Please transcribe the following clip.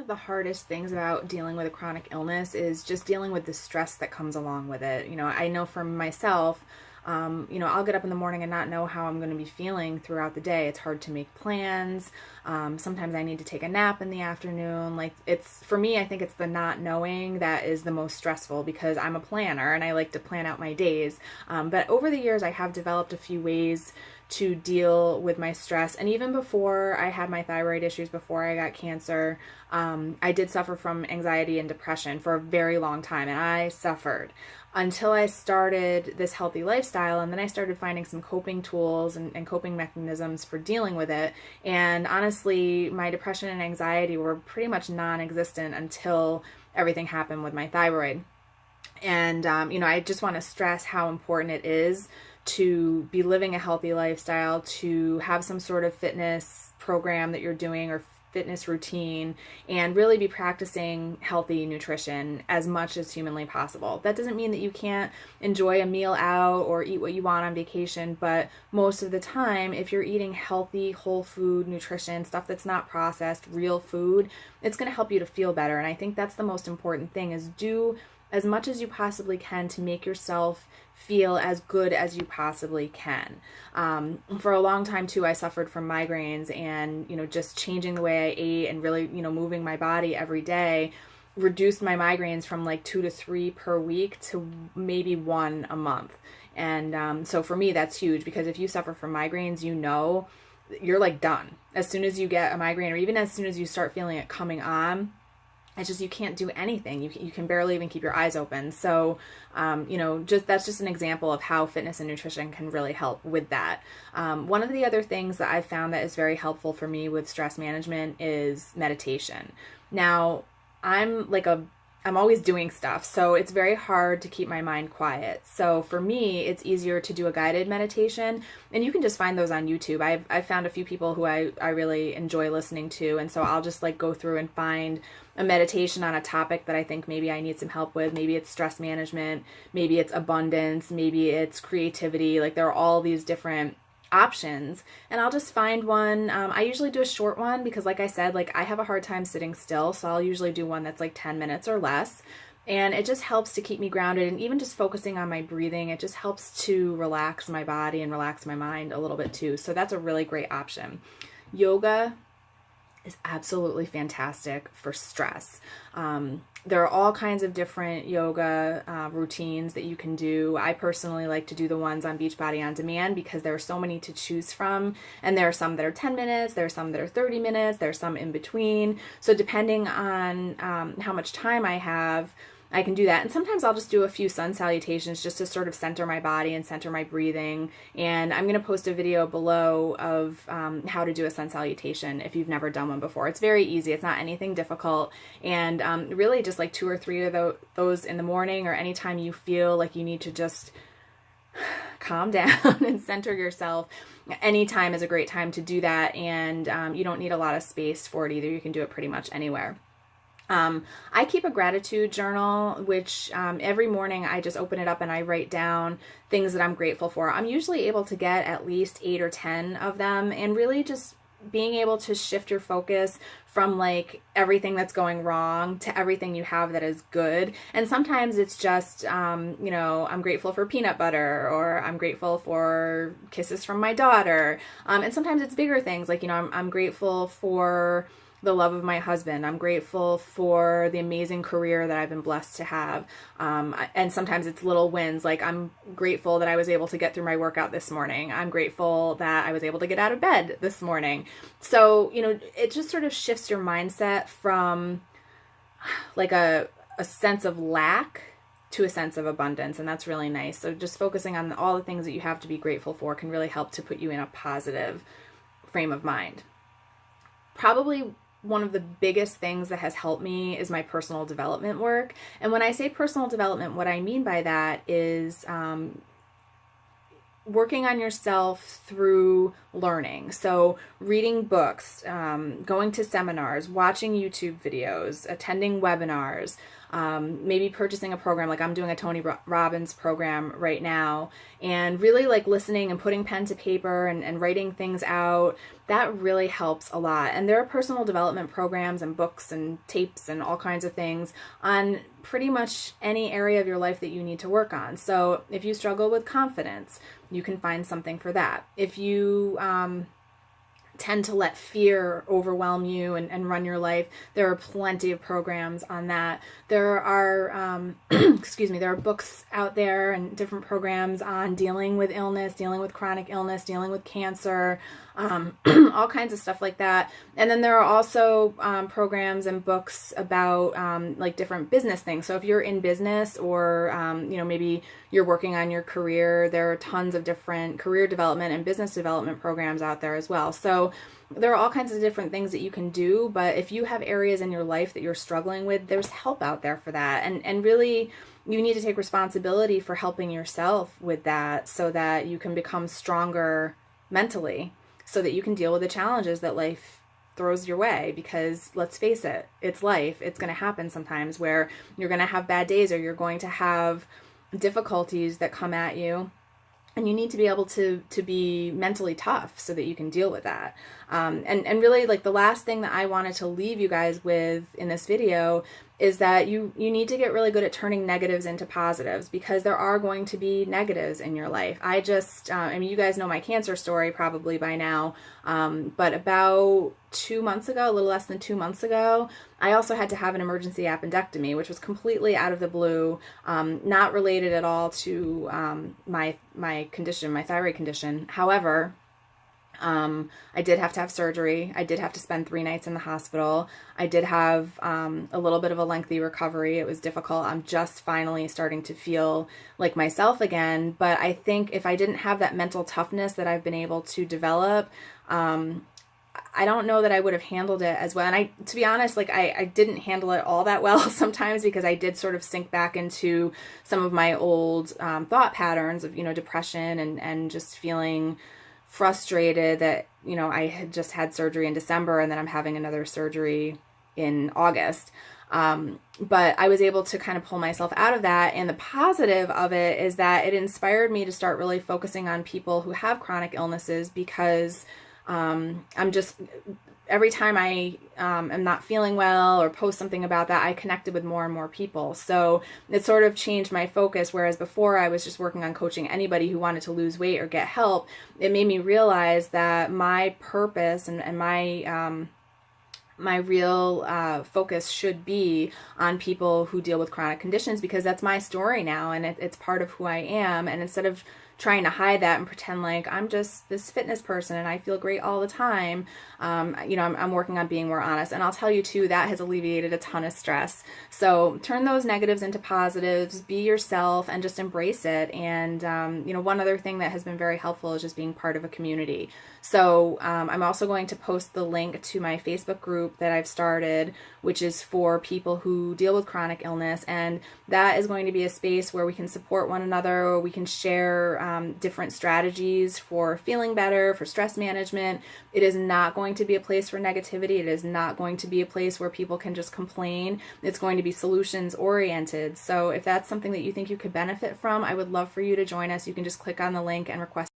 of the hardest things about dealing with a chronic illness is just dealing with the stress that comes along with it. I know for myself, I'll get up in the morning and not know how I'm going to be feeling throughout the day. It's hard to make plans. Sometimes I need to take a nap in the afternoon. For me, I think it's the not knowing that is the most stressful, because I'm a planner and I like to plan out my days. But over the years, I have developed a few ways to deal with my stress. And even before I had my thyroid issues, before I got cancer, I did suffer from anxiety and depression for a very long time, and I suffered until I started this healthy lifestyle. And then I started finding some coping tools and coping mechanisms for dealing with it. And honestly, my depression and anxiety were pretty much non-existent until everything happened with my thyroid. And, I just want to stress how important it is to be living a healthy lifestyle, to have some sort of fitness program that you're doing or fitness routine, and really be practicing healthy nutrition as much as humanly possible. That doesn't mean that you can't enjoy a meal out or eat what you want on vacation, but most of the time, if you're eating healthy, whole food nutrition, stuff that's not processed, real food, it's going to help you to feel better. And I think that's the most important thing, is do as much as you possibly can to make yourself feel as good as you possibly can. For a long time too, I suffered from migraines, and just changing the way I ate and really moving my body every day reduced my migraines from like 2 to 3 per week to maybe 1 a month. And so for me, that's huge, because if you suffer from migraines, you're like done. As soon as you get a migraine, or even as soon as you start feeling it coming on, it's just, you can't do anything. You can barely even keep your eyes open. So, that's just an example of how fitness and nutrition can really help with that. One of the other things that I've found that is very helpful for me with stress management is meditation. Now, I'm always doing stuff, so it's very hard to keep my mind quiet. So for me, it's easier to do a guided meditation, and you can just find those on YouTube. I've found a few people who I really enjoy listening to, and so I'll just go through and find a meditation on a topic that I think maybe I need some help with. Maybe it's stress management, maybe it's abundance, maybe it's creativity. There are all these different options, and I'll just find one. I usually do a short one because, like I said, I have a hard time sitting still, so I'll usually do one that's 10 minutes or less, and it just helps to keep me grounded. And even just focusing on my breathing, it just helps to relax my body and relax my mind a little bit too. So that's a really great option. Yoga is absolutely fantastic for stress. There are all kinds of different yoga routines that you can do. I personally like to do the ones on Beachbody On Demand because there are so many to choose from. And there are some that are 10 minutes, there are some that are 30 minutes, there are some in between. So depending on how much time I have, I can do that. And sometimes I'll just do a few sun salutations just to sort of center my body and center my breathing. And I'm going to post a video below of how to do a sun salutation if you've never done one before. It's very easy. It's not anything difficult. And really just 2 or 3 of those in the morning, or anytime you feel like you need to just calm down and center yourself. Anytime is a great time to do that. And you don't need a lot of space for it either. You can do it pretty much anywhere. I keep a gratitude journal, which every morning I just open it up and I write down things that I'm grateful for. I'm usually able to get at least 8 or 10 of them, and really just being able to shift your focus from everything that's going wrong to everything you have that is good. And sometimes it's just, I'm grateful for peanut butter, or I'm grateful for kisses from my daughter. And sometimes it's bigger things, I'm grateful for the love of my husband. I'm grateful for the amazing career that I've been blessed to have. And sometimes it's little wins. I'm grateful that I was able to get through my workout this morning. I'm grateful that I was able to get out of bed this morning. So, it just sort of shifts your mindset from a sense of lack to a sense of abundance. And that's really nice. So just focusing on all the things that you have to be grateful for can really help to put you in a positive frame of mind. Probably one of the biggest things that has helped me is my personal development work. And when I say personal development, what I mean by that is working on yourself through learning. So reading books, going to seminars, watching YouTube videos, attending webinars, maybe purchasing a program, like I'm doing a Tony Robbins program right now, and really like listening and putting pen to paper and writing things out. That really helps a lot. And there are personal development programs and books and tapes and all kinds of things on pretty much any area of your life that you need to work on. So if you struggle with confidence, you can find something for that. If you tend to let fear overwhelm you and run your life, there are plenty of programs on that. There are excuse me, there are books out there and different programs on dealing with illness, dealing with chronic illness, dealing with cancer, all kinds of stuff like that. And then there are also programs and books about like different business things. So if you're in business or you know, maybe you're working on your career, there are tons of different career development and business development programs out there as well. So there are all kinds of different things that you can do, but if you have areas in your life that you're struggling with, there's help out there for that. And really, you need to take responsibility for helping yourself with that so that you can become stronger mentally, so that you can deal with the challenges that life throws your way. Because let's face it, it's life. It's going to happen sometimes where you're going to have bad days or you're going to have difficulties that come at you. And you need to be able to be mentally tough so that you can deal with that. And really, like, the last thing that I wanted to leave you guys with in this video is that you need to get really good at turning negatives into positives, because there are going to be negatives in your life. I mean, you guys know my cancer story probably by now, but about 2 months ago, a little less than 2 months ago, I also had to have an emergency appendectomy, which was completely out of the blue, not related at all to my condition, my thyroid condition. However, I did have to have surgery. I did have to spend 3 nights in the hospital. I did have a little bit of a lengthy recovery. It was difficult. I'm just finally starting to feel like myself again. But I think if I didn't have that mental toughness that I've been able to develop, I don't know that I would have handled it as well. And to be honest, like I didn't handle it all that well sometimes, because I did sort of sink back into some of my old thought patterns of, you know, depression and just feeling frustrated that, you know, I had just had surgery in December and then I'm having another surgery in August. But I was able to kind of pull myself out of that. And the positive of it is that it inspired me to start really focusing on people who have chronic illnesses, because every time I am not feeling well or post something about that, I connected with more and more people. So it sort of changed my focus, whereas before I was just working on coaching anybody who wanted to lose weight or get help. It made me realize that my purpose and my real focus should be on people who deal with chronic conditions, because that's my story now and it's part of who I am. And instead of trying to hide that and pretend like I'm just this fitness person and I feel great all the time, you know, I'm working on being more honest. And I'll tell you too, that has alleviated a ton of stress. So turn those negatives into positives, be yourself, and just embrace it. And, you know, one other thing that has been very helpful is just being part of a community. So I'm also going to post the link to my Facebook group that I've started, which is for people who deal with chronic illness. And that is going to be a space where we can support one another, or we can share different strategies for feeling better, for stress management. It is not going to be a place for negativity. It is not going to be a place where people can just complain. It's going to be solutions oriented. So if that's something that you think you could benefit from, I would love for you to join us. You can just click on the link and request